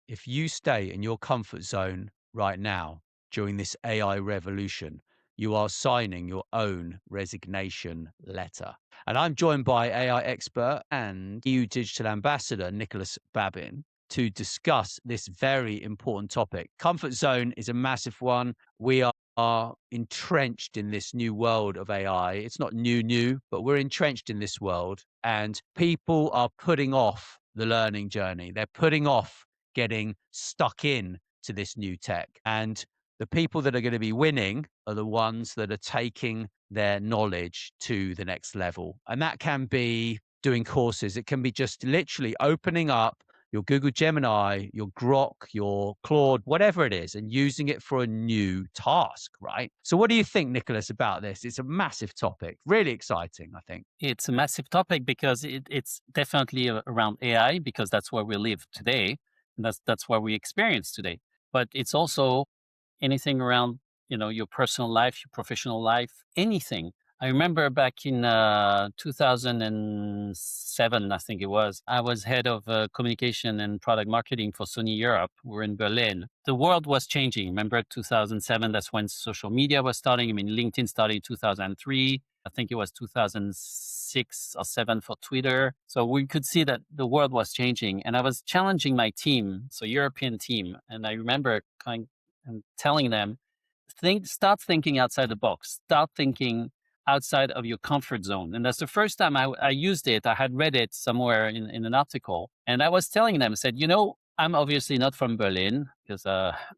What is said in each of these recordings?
if you stay in your comfort zone right now during this AI revolution, you are signing your own resignation letter. And I'm joined by AI expert and EU digital ambassador, Nicholas Babin, to discuss this very important topic. Comfort zone is a massive one. We are entrenched in this new world of AI. It's not new, but we're entrenched in this world, and people are putting off the learning journey. They're putting off getting stuck in to this new tech. And the people that are going to be winning are the ones that are taking their knowledge to the next level. And that can be doing courses. It can be just literally opening up your Google Gemini, your Grok, your Claude, whatever it is, and using it for a new task, right? So, what do you think, Nicholas, about this? It's a massive topic, really exciting, I think. It's a massive topic because it's definitely around AI because that's where we live today, and that's what we experience today. But it's also anything around your personal life, your professional life, anything. I remember back in 2007, I think it was, I was head of communication and product marketing for Sony Europe. We're in Berlin. The world was changing. Remember 2007, that's when social media was starting. I mean, LinkedIn started in 2003. I think it was 2006 or 7 for Twitter. So we could see that the world was changing. And I was challenging my team, so European team. And I remember kind and telling them, start thinking outside the box, start thinking outside of your comfort zone. And that's the first time I used it. I had read it somewhere in an article. And I was telling them, I said, I'm obviously not from Berlin because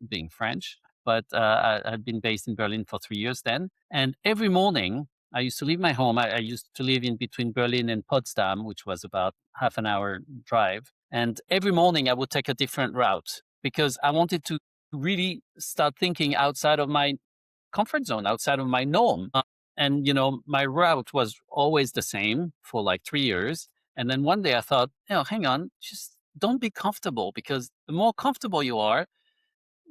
being French, but I had been based in Berlin for 3 years then. And every morning I used to leave my home. I used to live in between Berlin and Potsdam, which was about half an hour drive. And every morning I would take a different route because I wanted to really start thinking outside of my comfort zone, outside of my norm. And, my route was always the same for like 3 years. And then one day I thought, hang on, just don't be comfortable because the more comfortable you are,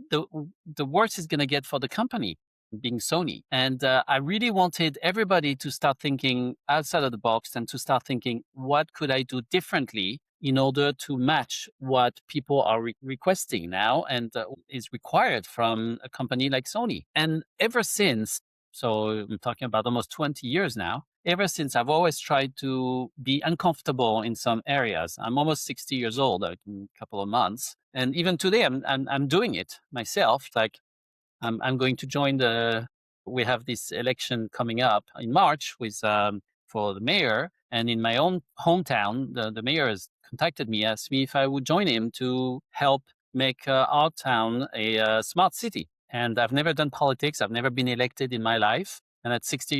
the, the worse it's going to get for the company, being Sony. And I really wanted everybody to start thinking outside of the box and to start thinking, what could I do differently in order to match what people are requesting now and is required from a company like Sony. And ever since, so I'm talking about almost 20 years now, ever since I've always tried to be uncomfortable in some areas. I'm almost 60 years old in a couple of months. And even today, I'm doing it myself. Like I'm going to join we have this election coming up in March with, for the mayor. And in my own hometown, the mayor has contacted me, asked me if I would join him to help make our town a smart city. And I've never done politics. I've never been elected in my life. And at 60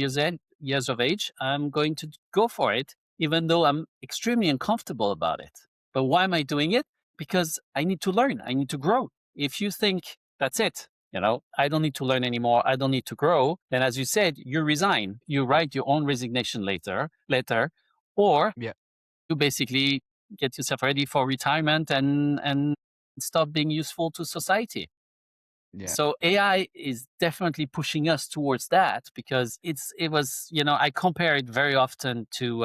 years of age, I'm going to go for it, even though I'm extremely uncomfortable about it. But why am I doing it? Because I need to learn. I need to grow. If you think that's it, I don't need to learn anymore, I don't need to grow, then as you said, you resign. You write your own resignation letter, or Yeah. you basically get yourself ready for retirement and stop being useful to society. Yeah. So AI is definitely pushing us towards that because it was, I compare it very often to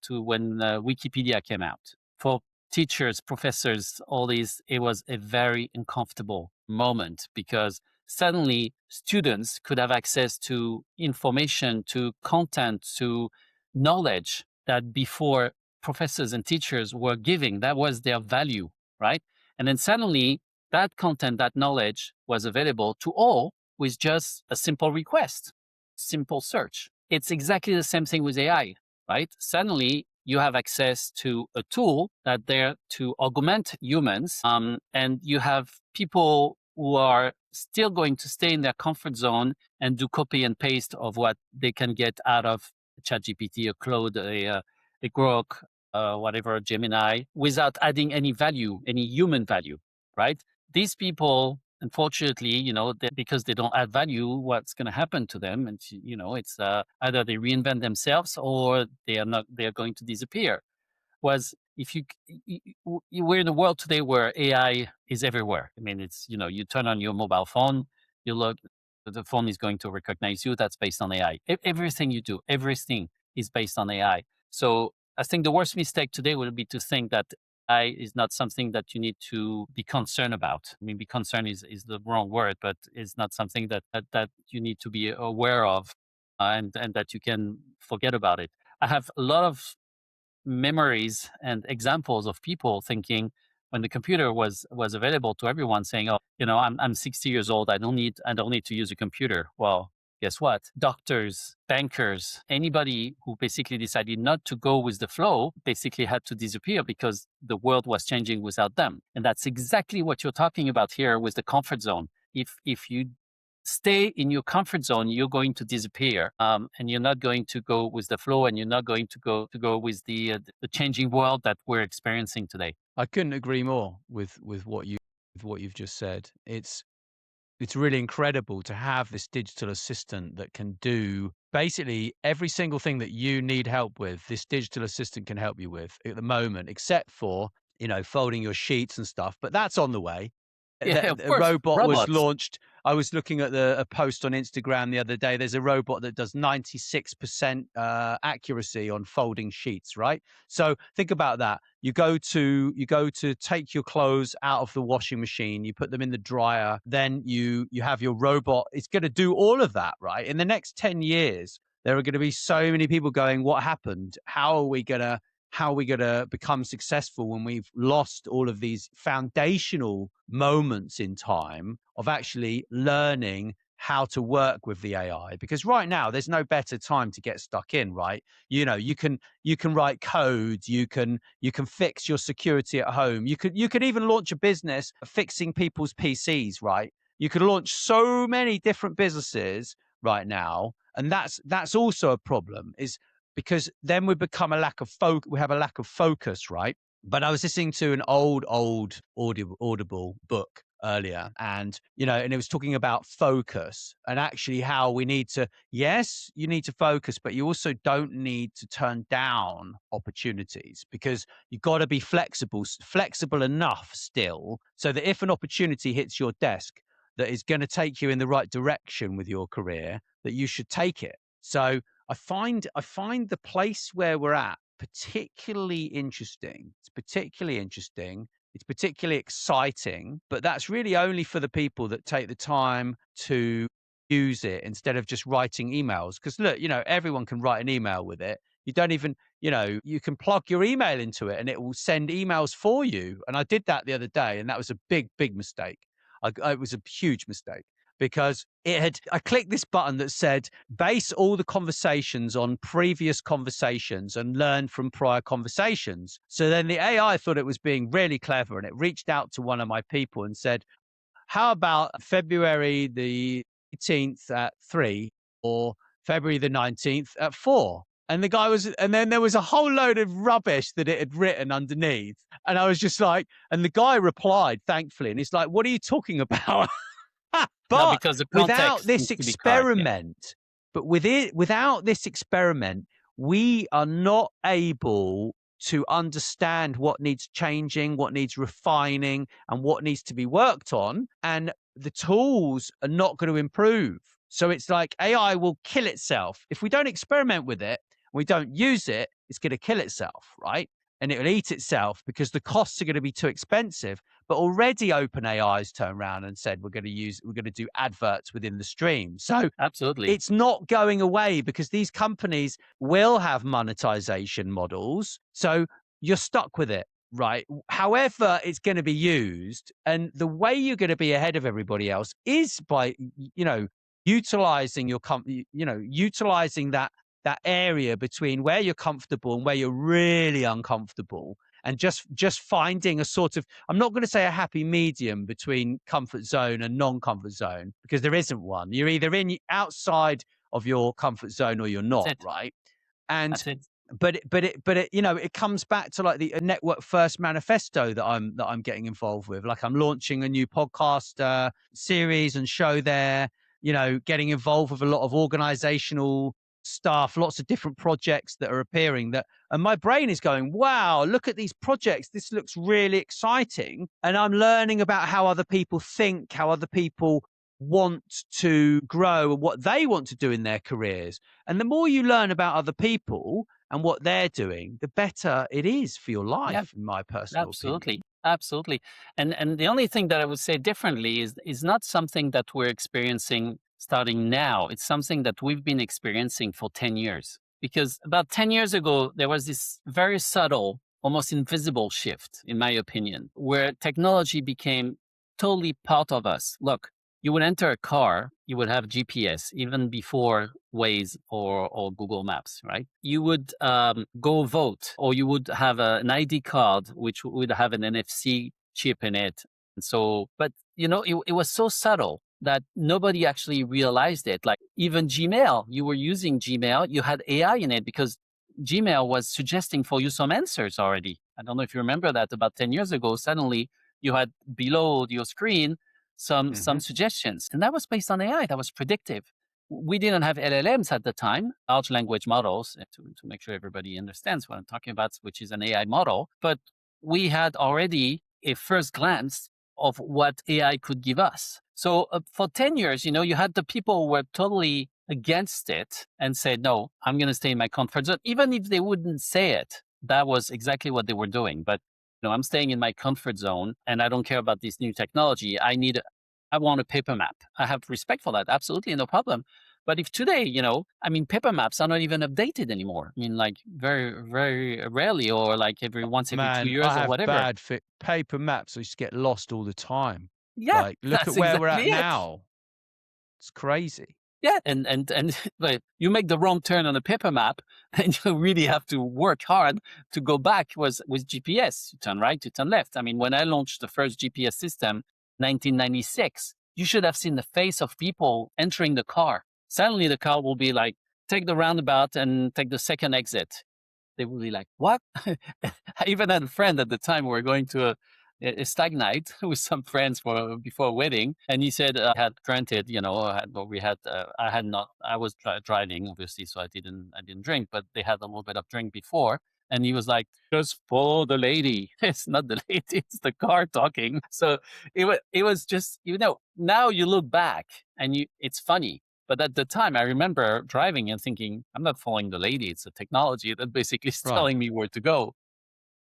when Wikipedia came out. For teachers, professors, all these, it was a very uncomfortable moment because suddenly students could have access to information, to content, to knowledge that before professors and teachers were giving. That was their value, right? And then suddenly that content, that knowledge was available to all with just a simple request, simple search. It's exactly the same thing with AI, right? Suddenly you have access to a tool that there to augment humans, and you have people who are still going to stay in their comfort zone and do copy and paste of what they can get out of ChatGPT, a Claude, a Grok, whatever, Gemini, without adding any value, any human value, right? These people, unfortunately, because they don't add value, what's going to happen to them? And it's either they reinvent themselves or they are going to disappear. Was if we're in a world today where AI is everywhere. I mean, it's you turn on your mobile phone, you look, the phone is going to recognize you. That's based on AI. Everything you do, everything is based on AI. So I think the worst mistake today would be to think that AI is not something that you need to be concerned about. I mean, be concerned is the wrong word, but it's not something that you need to be aware of, and that you can forget about it. I have a lot of memories and examples of people thinking when the computer was available to everyone saying, "Oh, I'm 60 years old. I don't need to use a computer." Well, guess what? Doctors, bankers, anybody who basically decided not to go with the flow basically had to disappear because the world was changing without them. And that's exactly what you're talking about here with the comfort zone. If you stay in your comfort zone, you're going to disappear, and you're not going to go with the flow, and you're not going to go with the changing world that we're experiencing today. I couldn't agree more with what you've just said. It's really incredible to have this digital assistant that can do basically every single thing that you need help with. This digital assistant can help you with at the moment, except for, folding your sheets and stuff, but that's on the way. Yeah, of The course, robot was robots. launched. I was looking at a post on Instagram the other day. There's a robot that does 96% accuracy on folding sheets, right? So think about that. You go to take your clothes out of the washing machine, you put them in the dryer, then you have your robot. It's going to do all of that, right? In the next 10 years, there are going to be so many people going, what happened? How are we going to become successful when we've lost all of these foundational moments in time of actually learning how to work with the AI? Because right now there's no better time to get stuck in, right? You can write code, you can fix your security at home. You could even launch a business fixing people's PCs, right? You could launch so many different businesses right now, and that's also a problem, is because then we have a lack of focus, right? But I was listening to an old Audible book earlier, and it was talking about focus and actually how we need to, yes, you need to focus, but you also don't need to turn down opportunities, because you've got to be flexible enough still, so that if an opportunity hits your desk that is going to take you in the right direction with your career, that you should take it. So I find the place where we're at particularly interesting. It's particularly interesting. It's particularly exciting, but that's really only for the people that take the time to use it instead of just writing emails. Because look, everyone can write an email with it. You don't even, you can plug your email into it and it will send emails for you. And I did that the other day, and that was a big, big mistake. It was a huge mistake, because I clicked this button that said base all the conversations on previous conversations and learn from prior conversations. So then the AI thought it was being really clever, and it reached out to one of my people and said, how about February the 18th at 3 or February the 19th at 4? And then there was a whole load of rubbish that it had written underneath. And I was just like, and the guy replied, thankfully, and he's like, what are you talking about? No, But because the without context this needs to be correct. Yeah, experiment, without this experiment, we are not able to understand what needs changing, what needs refining, and what needs to be worked on. And the tools are not going to improve. So it's like AI will kill itself. If we don't experiment with it, we don't use it, it's going to kill itself, right? And it'll eat itself because the costs are going to be too expensive. But already OpenAI has turned around and said we're going to do adverts within the stream. So absolutely. it's not going away, because these companies will have monetization models. So you're stuck with it, right? However, it's going to be used. And the way you're going to be ahead of everybody else is by, utilizing utilizing that area between where you're comfortable and where you're really uncomfortable, and just finding a sort of, I'm not going to say a happy medium between comfort zone and non-comfort zone, because there isn't one. You're either outside of your comfort zone or you're That's not, it. right? And That's it. but it comes back to like the network first manifesto that I'm getting involved with. Like, I'm launching a new podcast series and show there, getting involved with a lot of organizational stuff, lots of different projects that are appearing, and my brain is going, wow, look at these projects, this looks really exciting. And I'm learning about how other people think, how other people want to grow, and what they want to do in their careers. And the more you learn about other people, and what they're doing, the better it is for your Yeah, life, in my personal opinion. absolutely. Absolutely. And the only thing that I would say differently is not something that we're experiencing starting now. It's something that we've been experiencing for 10 years. Because about 10 years ago, there was this very subtle, almost invisible shift, in my opinion, where technology became totally part of us. Look, you would enter a car, you would have GPS even before Waze or Google Maps, right? You would go vote, or you would have an ID card which would have an NFC chip in it. And so, but it was so subtle that nobody actually realized it. Like even Gmail, you were using Gmail, you had AI in it because Gmail was suggesting for you some answers already. I don't know if you remember that about 10 years ago, suddenly you had below your screen some Hmm. suggestions, and that was based on AI. That was predictive. We didn't have LLMs at the time, large language models, to make sure everybody understands what I'm talking about, which is an AI model. But we had already a first glance of what AI could give us. So for 10 years, you had the people who were totally against it and said, no, I'm going to stay in my comfort zone. Even if they wouldn't say it, that was exactly what they were doing. But I'm staying in my comfort zone and I don't care about this new technology. I want a paper map. I have respect for that. Absolutely, no problem. But if today, paper maps are not even updated anymore. I mean, like very, very rarely, or like every two Man, years I or have whatever. bad fit paper maps. I used to get lost all the time. Yeah, Like, look at that's where we're exactly at it. now. It's crazy. Yeah, and but you make the wrong turn on a paper map, and you really have to work hard to go back. Was with GPS, you turn right, you turn left. I mean, when I launched the first GPS system, 1996, you should have seen the face of people entering the car. Suddenly, the car will be like, take the roundabout and take the second exit. They will be like, what? I even had a friend at the time. We were going to a stag night with some friends for before a wedding, and he said, I had granted, I had not, I was driving obviously, so I didn't drink, but they had a little bit of drink before. And he was like, just follow the lady. It's not the lady, it's the car talking. So it was just, now you look back and it's funny. But at the time, I remember driving and thinking, I'm not following the lady. It's a technology that basically is Right, telling me where to go.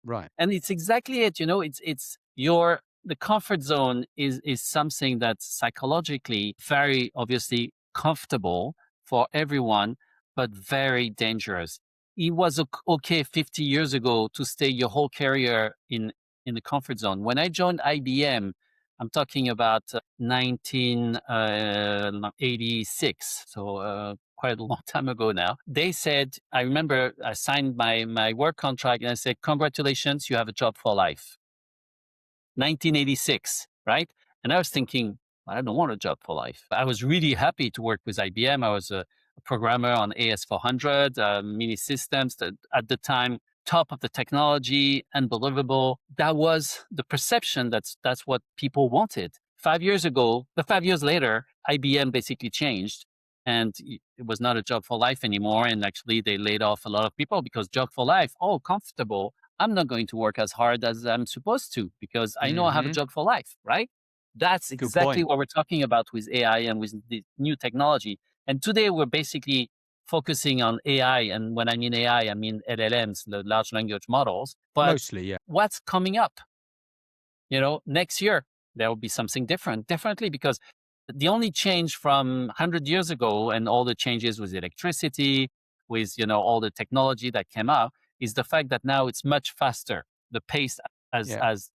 right. And it's exactly it. The comfort zone is something that's psychologically very obviously comfortable for everyone, but very dangerous. It was okay 50 years ago to stay your whole career in the comfort zone. When I joined IBM, I'm talking about 1986, so quite a long time ago now. They said, I remember I signed my work contract and I said, congratulations, you have a job for life. 1986, right? And I was thinking, I don't want a job for life. I was really happy to work with IBM. I was a programmer on AS400, mini systems that at the time, top of the technology, unbelievable. That was the perception. That's what people wanted. 5 years ago, the 5 years later, IBM basically changed and it was not a job for life anymore. And actually they laid off a lot of people because job for life, oh, comfortable. I'm not going to work as hard as I'm supposed to because I know I have a Hmm. job for life, right? That's Good exactly point. what we're talking about with AI and with the new technology. And today we're basically focusing on AI. And when I mean AI, I mean LLMs, the large language models. But Mostly, yeah. what's coming up? Next year, there will be something different, definitely, because the only change from 100 years ago and all the changes with electricity, with, all the technology that came out is the fact that now it's much faster. The pace has, Yeah. has,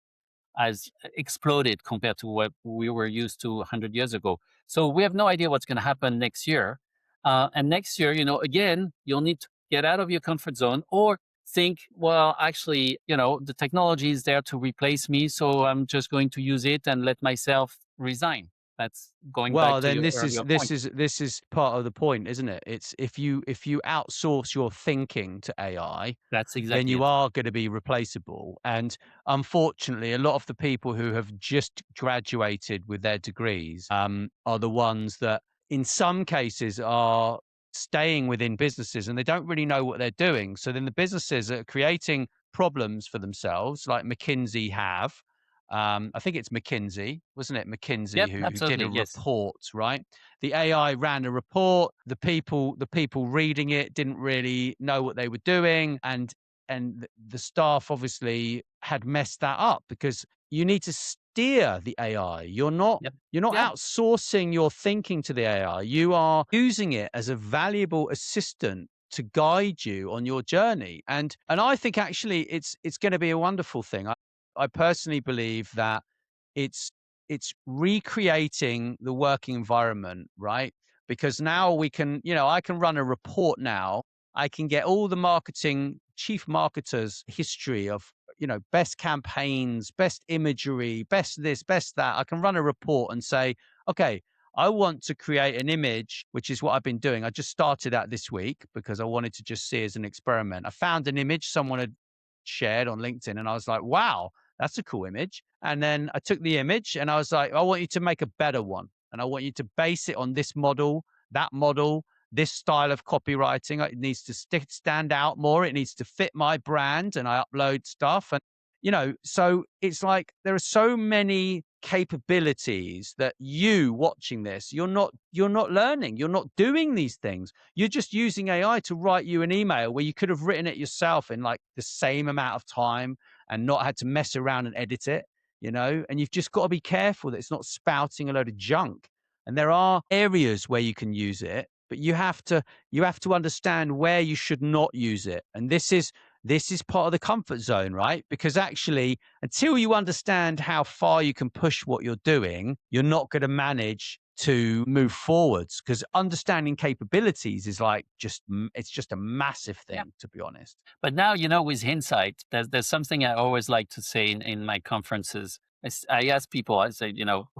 has exploded compared to what we were used to 100 years ago. So we have no idea what's going to happen next year. And next year, again, you'll need to get out of your comfort zone or think, well, actually, the technology is there to replace me. So I'm just going to use it and let myself resign. That's going back Well, to then your this is earlier this point. is this is part of the point, isn't it? It's if you outsource your thinking to AI, That's then exactly you it. are going to be replaceable. And unfortunately, a lot of the people who have just graduated with their degrees are the ones that, in some cases, are staying within businesses and they don't really know what they're doing. So then the businesses are creating problems for themselves, like McKinsey have. I think it's McKinsey, wasn't it? McKinsey Yep, who did a absolutely. Yes. report, right? The AI ran a report. The people reading it didn't really know what they were doing, and the staff obviously had messed that up because you need to steer the AI. Yep. You're not Yeah. outsourcing your thinking to the AI. You are using it as a valuable assistant to guide you on your journey. And I think actually it's going to be a wonderful thing. I personally believe that it's it's recreating the working environment, right? Because now we can, I can run a report now. I can get all the marketing chief marketers history of, best campaigns, best imagery, best this, best that. I can run a report and say, okay, I want to create an image, which is what I've been doing. I just started that this week because I wanted to just see as an experiment. I found an image someone had shared on LinkedIn and I was like, wow, that's a cool image. And then I took the image and I was like, I want you to make a better one. And I want you to base it on this model, that model, this style of copywriting. It needs to stand out more. It needs to fit my brand. And I upload stuff. And, so it's like there are so many capabilities that you watching this, you're not learning. You're not doing these things. You're just using AI to write you an email where you could have written it yourself in like the same amount of time and not had to mess around and edit it, and you've just got to be careful that it's not spouting a load of junk. And there are areas where you can use it, but you have to understand where you should not use it. And this is part of the comfort zone, right? Because actually, until you understand how far you can push what you're doing, you're not going to manage to move forwards, because understanding capabilities is like it's just a massive Yeah. thing, to be honest. But now, with hindsight, there's something I always like to say in my conferences. I ask people, I say,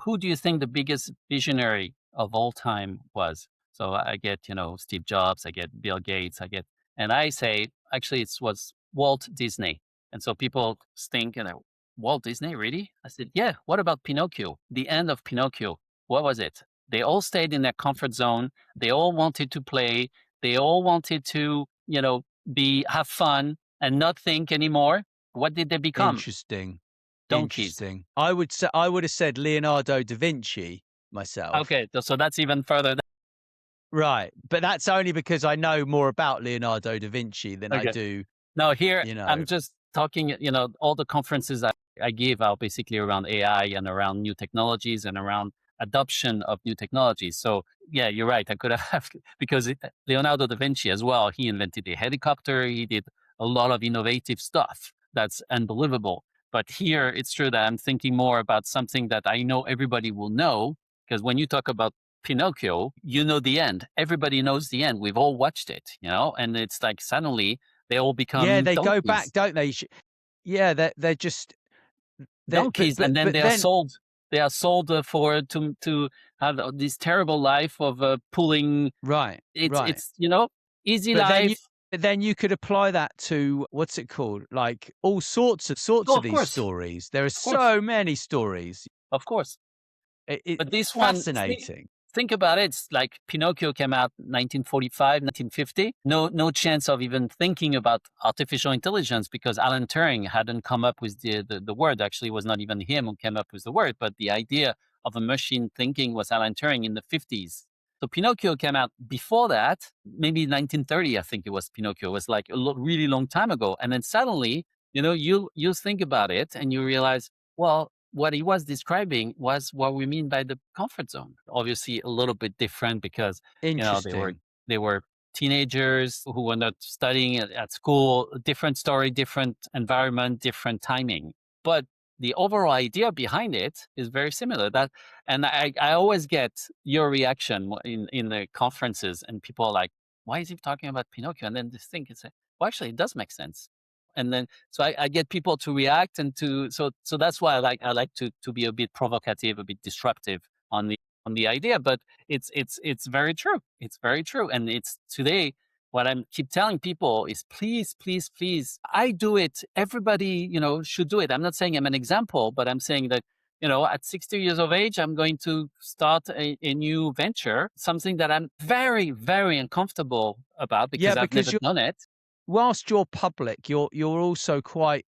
who do you think the biggest visionary of all time was? So I get, Steve Jobs, I get Bill Gates, and I say, actually, it was Walt Disney. And so people think, Walt Disney, really? I said, yeah. What about Pinocchio? The end of Pinocchio, what was it? They all stayed in their comfort zone. They all wanted to play. They all wanted to, have fun and not think anymore. What did they become? Interesting. Donkeys. Interesting. I would have said Leonardo da Vinci myself. Okay, so that's even further. Right. But that's only because I know more about Leonardo da Vinci than I Okay. do, Now here you know. I'm just talking. All the conferences I give are basically around AI and around new technologies and around adoption of new technologies. So yeah, you're right. I could have because Leonardo da Vinci as well. He invented a helicopter. He did a lot of innovative stuff. That's unbelievable. But here it's true that I'm thinking more about something that I know everybody will know, because when you talk about Pinocchio, you know the end. Everybody knows the end. We've all watched it, and it's like suddenly they all Yeah, become they go back, donkeys. don't they? Yeah, they're just they Donkeys, and then but then they are sold for to have this terrible life of pulling. right, right. It's easy But then you life. but then you could apply that to what's it called? Like all sorts Oh, of of these course, stories. There are of course, so many stories. of course. It's But this one, fascinating. think about it. It's like Pinocchio came out 1945, 1950. No chance of even thinking about artificial intelligence, because Alan Turing hadn't come up with the word. Actually, it was not even him who came up with the word, but the idea of a machine thinking was Alan Turing in the 50s. So Pinocchio came out before that, maybe 1930, I think it was. Pinocchio it was like a really long time ago. And then suddenly, you think about it and you realize, well, what he was describing was what we mean by the comfort zone. Obviously, a little bit different because they were Interesting. teenagers who were not studying at school. Different story, different environment, different timing. But the overall idea behind it is very similar. And I always get your reaction in the conferences, and people are like, "Why is he talking about Pinocchio?" And then this thing is, well, actually, it does make sense. And then so I get people to react and so that's why I like to be a bit provocative, a bit disruptive on the idea. But it's very true. It's very true. And it's today what I'm keep telling people is, please, please, please, I do it. Everybody, should do it. I'm not saying I'm an example, but I'm saying that, at 60 years of age, I'm going to start a new venture, something that I'm very, very uncomfortable about Yeah, because I've because never done it. whilst you're public, you're also quite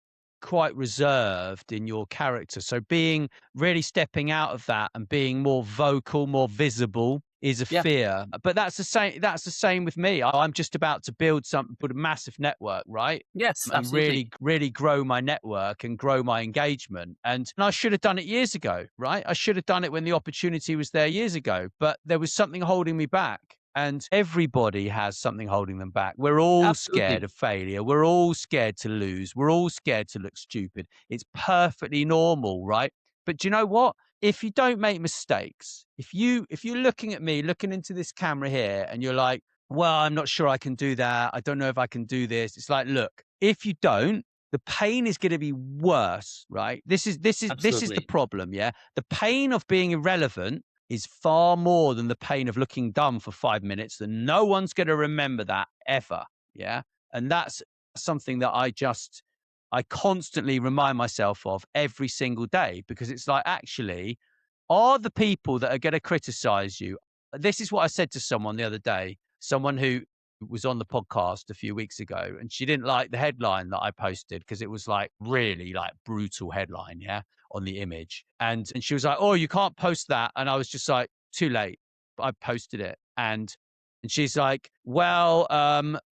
quite reserved in your character. So being really stepping out of that and being more vocal, more visible is a Yeah, fear. But that's the same with me. I'm just about to build a massive network, right? yes, And absolutely. really grow my network and grow my engagement. And I should have done it years ago, right? I should have done it when the opportunity was there years ago, but there was something holding me back. And everybody has something holding them back. We're all scared Absolutely. of failure. We're all scared to lose. We're all scared to look stupid. It's perfectly normal, right? But do you know what? If you don't make mistakes, if you're looking at me, looking into this camera here, and you're like, well, I'm not sure I can do that. I don't know if I can do this. It's like, look, if you don't, the pain is going to be worse, right? This is the Absolutely. problem, yeah? The pain of being irrelevant is far more than the pain of looking dumb for 5 minutes, that no one's going to remember that ever, yeah? And that's something that I constantly remind myself of every single day, because it's like, actually, are the people that are going to criticize you? This is what I said to someone the other day, someone who was on the podcast a few weeks ago, and she didn't like the headline that I posted because it was like really like brutal headline, yeah, on the image. And she was like, "Oh, you can't post that." And I was just like, "Too late." But I posted it. And she's like, "Well,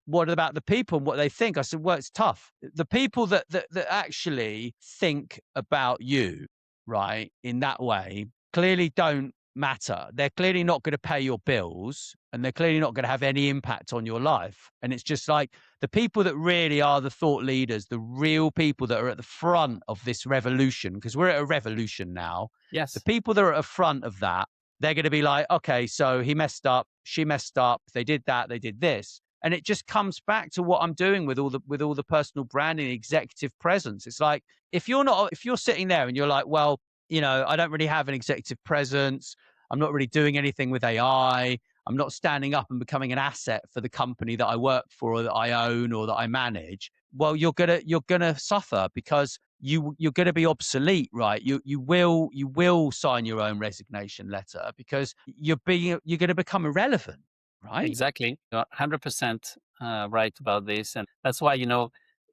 what about the people and what they think?" I said, "Well, it's tough. The people that actually think about you, right, in that way, clearly don't matter. They're clearly not going to pay your bills, and they're clearly not going to have any impact on your life." And it's just like the people that really are the thought leaders, the real people that are at the front of this revolution, because we're at a revolution now. The Yes. people that are at the front of that, they're going to be like, okay, so he messed up, she messed up, they did that, they did this. And it just comes back to what I'm doing with all the personal branding, executive presence. It's like, if you're sitting there and you're like, well, I don't really have an executive presence. I'm not really doing anything with AI. I'm not standing up and becoming an asset for the company that I work for or that I own or that I manage. Well, you're gonna suffer, because you're going to be obsolete, right? You will sign your own resignation letter, because you're going to become irrelevant, right? Exactly. You're 100% right about this, and that's why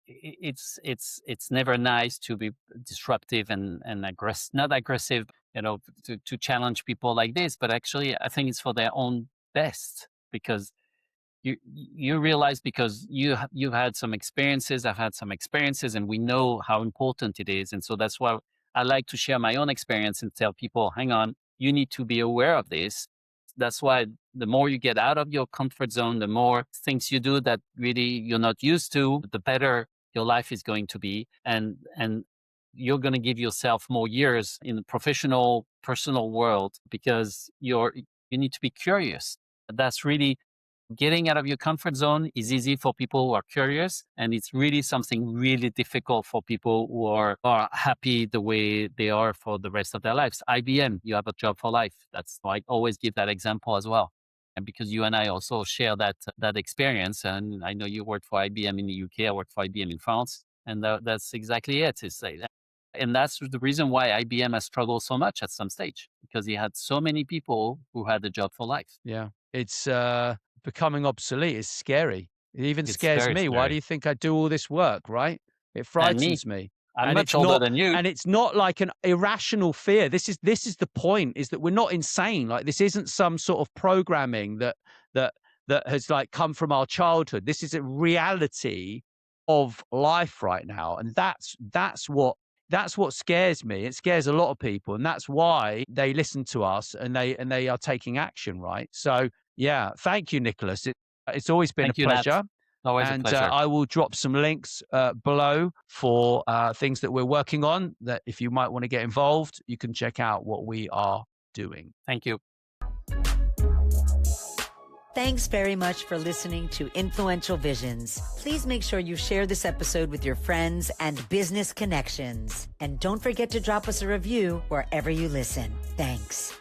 it's never nice to be disruptive and not aggressive. To challenge people like this, but actually, I think it's for their own best, because you realize, because you've had some experiences, I've had some experiences, and we know how important it is, and so that's why I like to share my own experience and tell people, hang on, you need to be aware of this. That's why the more you get out of your comfort zone, the more things you do that really you're not used to, the better your life is going to be, and you're going to give yourself more years in the professional personal world, because you need to be curious. That's really, getting out of your comfort zone is easy for people who are curious, and it's really something really difficult for people who are happy the way they are for the rest of their lives. IBM, you have a job for life. That's, I always give that example as well. And because you and I also share that experience, and I know you worked for IBM in the UK, I worked for IBM in France, and that's exactly it. It's like, and that's the reason why IBM has struggled so much at some stage, because he had so many people who had a job for life. Yeah. It's becoming obsolete is scary. It even It's scares very me. Why do scary. you think I do all this work, right? It And me, frightens me. I'm And much it's older not than you. and it's not like an irrational fear. This is the point, is that we're not insane. Like, this isn't some sort of programming that that has like come from our childhood. This is a reality of life right now. And that's what scares me. It scares a lot of people, and that's why they listen to us, and they are taking action, right? So, yeah, thank you, Nicholas. It's always been a Thank you, Nat. pleasure. Always a And pleasure. I will drop some links below for things that we're working on, that if you might want to get involved, you can check out what we are doing. Thank you. Thanks very much for listening to Influential Visions. Please make sure you share this episode with your friends and business connections. And don't forget to drop us a review wherever you listen. Thanks.